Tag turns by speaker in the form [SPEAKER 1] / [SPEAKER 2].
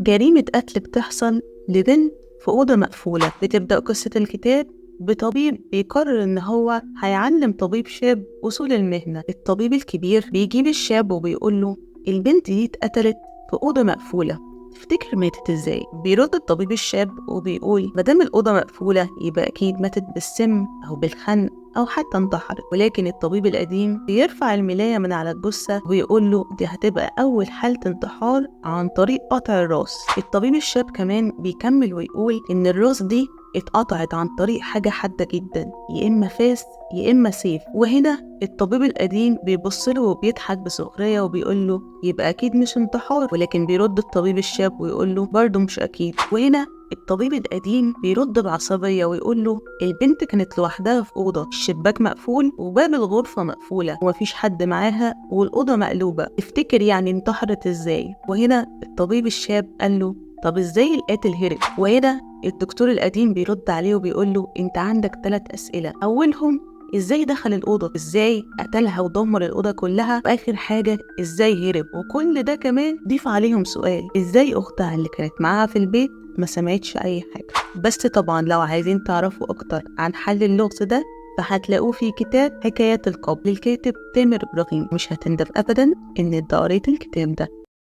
[SPEAKER 1] جريمة قتل بتحصل لبنت في أوضة مقفولة. بتبدأ قصة الكتاب بطبيب بيقرر إن هو هيعلم طبيب شاب أصول المهنة. الطبيب الكبير بيجيب الشاب وبيقوله البنت دي اتقتلت في أوضة مقفولة، تفتكر ماتت ازاي؟ بيرد الطبيب الشاب وبيقول مادام الأوضة مقفولة يبقى أكيد ماتت بالسم أو بالخنق أو حتى انتحرت. ولكن الطبيب القديم بيرفع الملاية من على الجثة ويقول له دي هتبقى أول حالة انتحار عن طريق قطع الراس. الطبيب الشاب كمان بيكمل ويقول إن الراس دي اتقطعت عن طريق حاجة حادة جدا، يا إما فاس يا إما سيف. وهنا الطبيب القديم بيبصله وبيضحك بسخرية وبيقول له يبقى أكيد مش انتحار. ولكن بيرد الطبيب الشاب ويقول له برضه مش أكيد. وهنا الطبيب القديم بيرد بعصبية ويقول له البنت كانت لوحدها في أوضة، الشباك مقفول وباب الغرفة مقفولة ومفيش حد معاها والأوضة مقلوبة، تفتكر يعني انتحرت ازاي؟ وهنا الطبيب الشاب قال له طب ازاي القاتل هرب؟ وهنا الدكتور القديم بيرد عليه وبيقول له انت عندك 3 أسئلة، أولهم ازاي دخل الأوضة، ازاي قتلها ودمر الأوضة كلها، وآخر حاجة ازاي هرب. وكل ده كمان ضيف عليهم سؤال ازاي أختها اللي كانت معاها في البيت ما سمعتش أي حاجة. بس طبعا لو عايزين تعرفوا أكتر عن حل اللغز ده فهتلاقوه في كتاب حكايات القبر للكاتب تامر إبراهيم. مش هتندم أبدا إن قريت الكتاب ده.